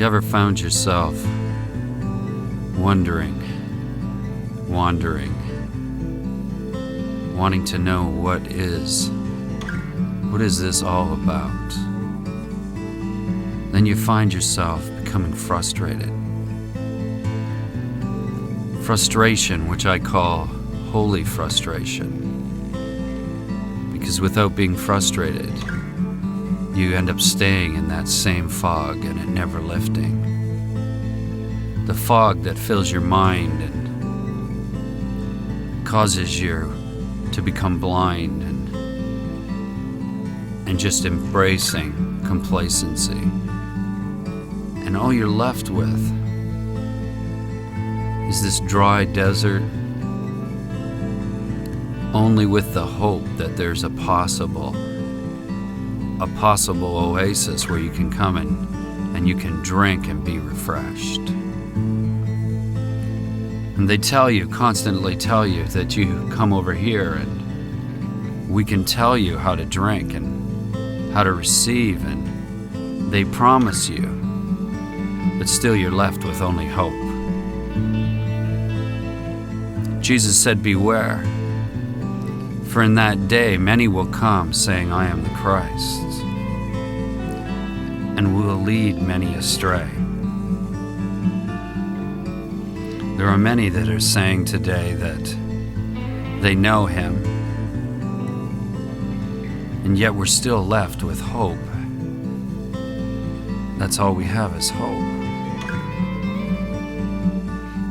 You ever found yourself wondering, wandering, wanting to know what is this all about? Then you find yourself becoming frustrated. Frustration, which I call holy frustration. Because without being frustrated, you end up staying in that same fog and it never lifting. The fog that fills your mind and causes you to become blind and just embracing complacency. And all you're left with is this dry desert, only with the hope that there's a possible oasis where you can come in and you can drink and be refreshed. And they constantly tell you that you come over here and we can tell you how to drink and how to receive, and they promise you, but still you're left with only hope. Jesus said, "Beware, for in that day many will come saying, 'I am the Christ,' and will lead many astray." There are many that are saying today that they know Him, and yet we're still left with hope. That's all we have is hope.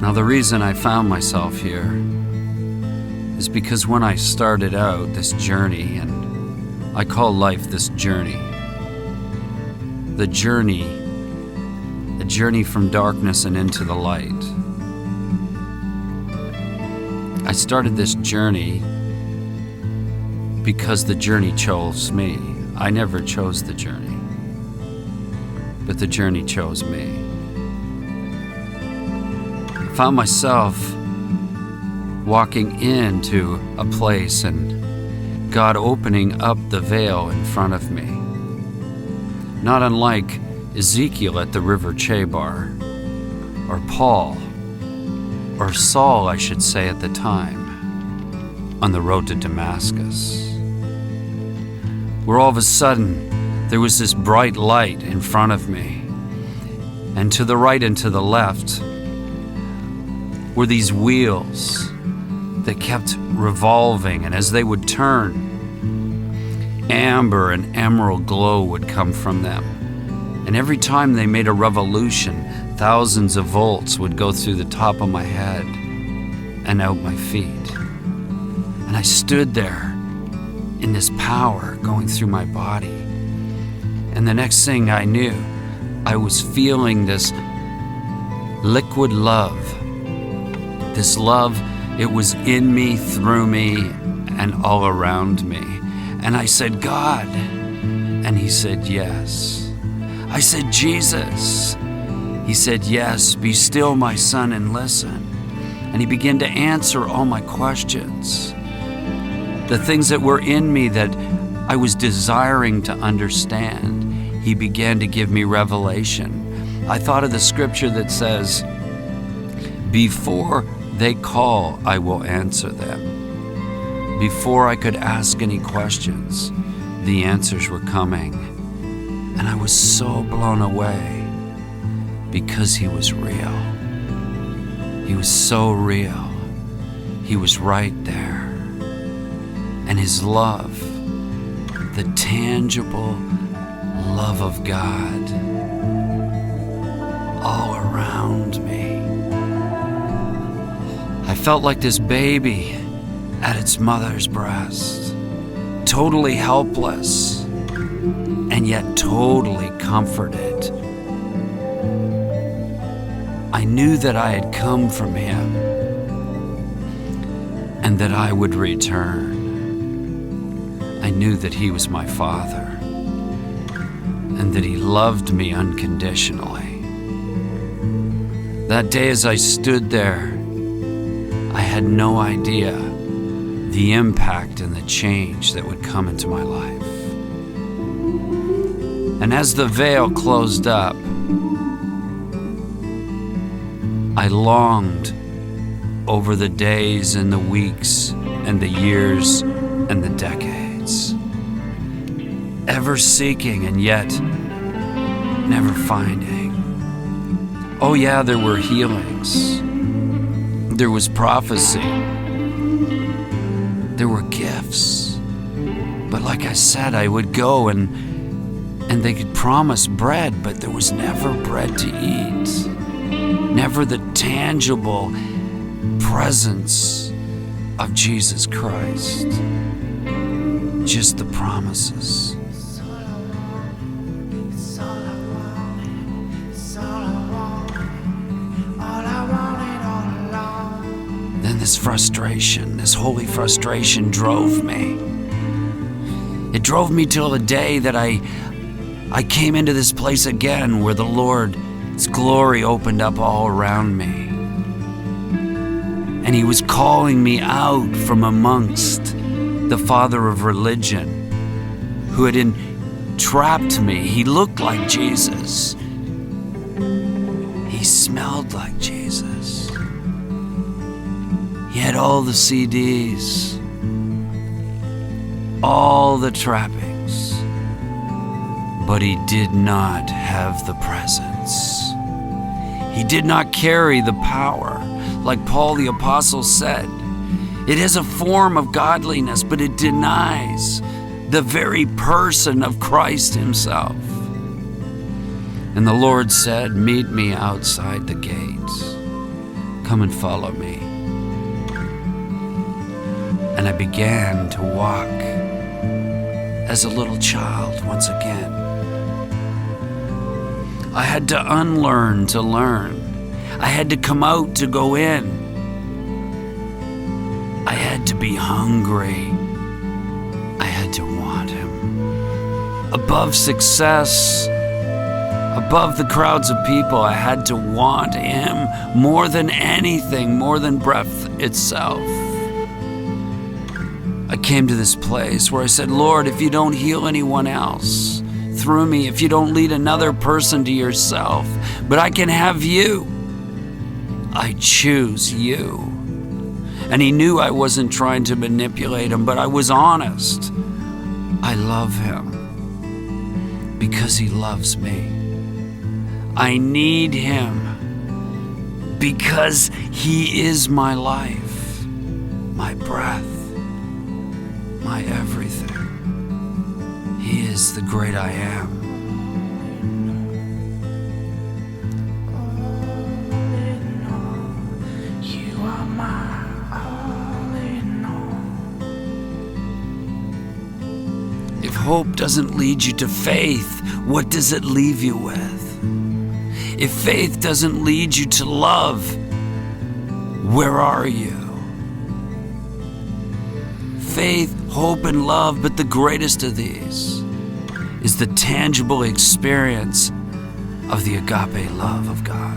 Now, the reason I found myself here is because when I started out this journey, and I call life this journey, the journey from darkness and into the light. I started this journey because the journey chose me. I never chose the journey, but the journey chose me. I found myself walking into a place and God opening up the veil in front of me. Not unlike Ezekiel at the river Chebar, or Paul, or Saul, I should say at the time, on the road to Damascus, where all of a sudden there was this bright light in front of me, and to the right and to the left were these wheels that kept revolving, and as they would turn, amber and emerald glow would come from them. And every time they made a revolution, thousands of volts would go through the top of my head and out my feet. And I stood there in this power going through my body. And the next thing I knew, I was feeling this liquid love. This love, it was in me, through me, and all around me. And I said, "God." And He said, "Yes." I said, "Jesus." He said, "Yes, be still, my son, and listen." And He began to answer all my questions. The things that were in me that I was desiring to understand, He began to give me revelation. I thought of the scripture that says, "Before they call, I will answer them." Before I could ask any questions, the answers were coming. And I was so blown away because He was real. He was so real. He was right there. And His love, the tangible love of God, all around me. I felt like this baby at its mother's breast, totally helpless, and yet totally comforted. I knew that I had come from Him and that I would return. I knew that He was my Father and that He loved me unconditionally. That day as I stood there, I had no idea the impact and the change that would come into my life. And as the veil closed up, I longed over the days and the weeks and the years and the decades, ever seeking and yet never finding. Oh yeah, there were healings. There was prophecy. There were gifts. But like I said, I would go and they could promise bread, but there was never bread to eat. Never the tangible presence of Jesus Christ. Just the promises. Then this frustration, this holy frustration drove me. It drove me till the day that I came into this place again where the Lord's glory opened up all around me. And He was calling me out from amongst the father of religion who had entrapped me. He looked like Jesus. He smelled like Jesus. He had all the CDs, all the trappings, but he did not have the presence. He did not carry the power. Like Paul the Apostle said, it is a form of godliness, but it denies the very person of Christ Himself. And the Lord said, meet me outside the gates. Come and follow me. And I began to walk as a little child once again. I had to unlearn to learn. I had to come out to go in. I had to be hungry. I had to want Him. Above success, above the crowds of people, I had to want Him more than anything, more than breath itself. I came to this place where I said, Lord, if you don't heal anyone else through me, if you don't lead another person to yourself, but I can have you, I choose you. And He knew I wasn't trying to manipulate Him, but I was honest. I love Him because He loves me. I need Him because He is my life, my breath, my everything. He is the great I am. If hope doesn't lead you to faith, what does it leave you with? If faith doesn't lead you to love, where are you? Faith, hope, and love, but the greatest of these is the tangible experience of the agape love of God.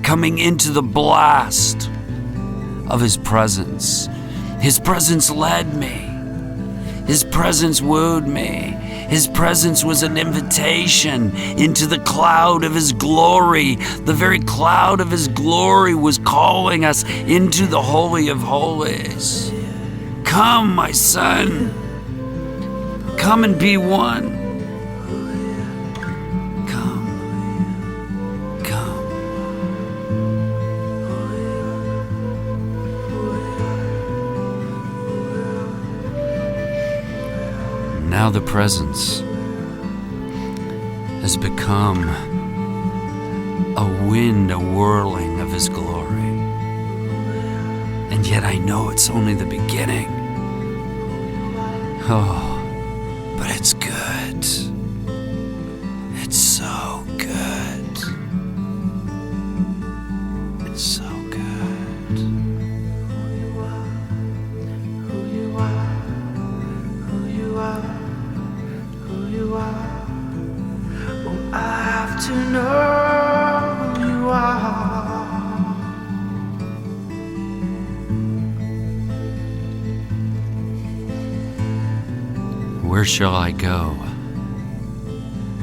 Coming into the blast of His presence. His presence led me. His presence wooed me. His presence was an invitation into the cloud of His glory. The very cloud of His glory was calling us into the Holy of Holies. Come, my son. Come and be one. Come. Come. Now the presence has become a wind, a whirling of His glory. And yet I know it's only the beginning. Oh, but it's good. It's so good. It's so good. Who you are, who you are, who you are. Oh, I have to know who you are. Where shall I go?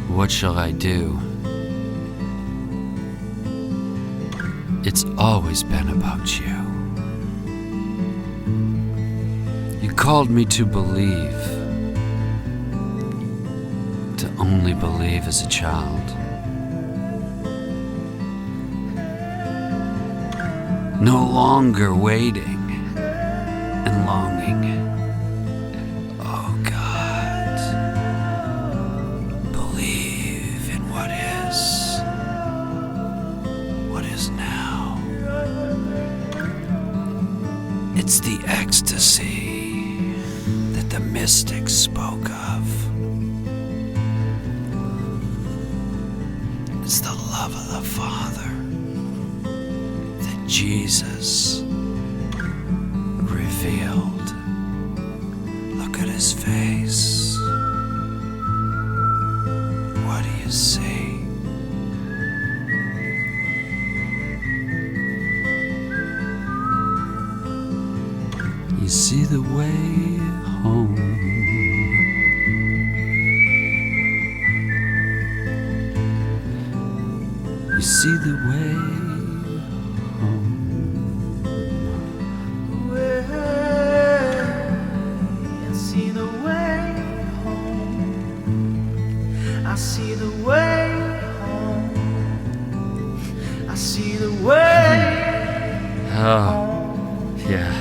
What shall I do? It's always been about you. You called me to believe, to only believe as a child. No longer waiting and longing. Oh God, believe in what is now. It's the ecstasy that the mystics spoke of. It's the love of the Father that Jesus revealed. Look at his face. What do you see? You see the way home. You see the way home. I see the way home. I see the way home. I see the way Oh, yeah.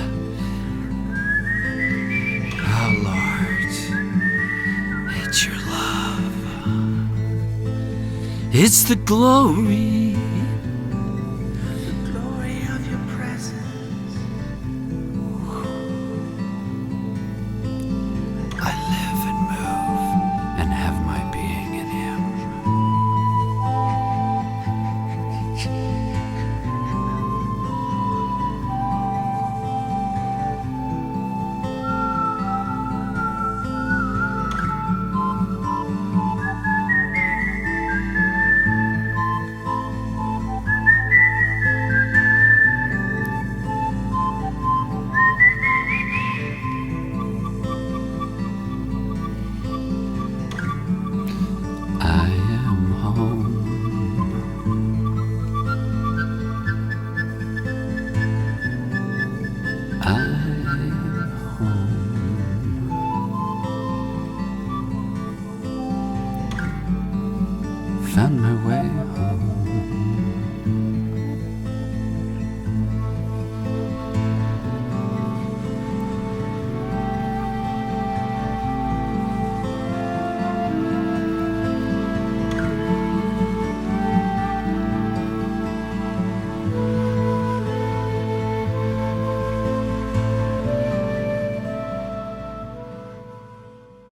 Oh, Lord, it's your love. It's the glory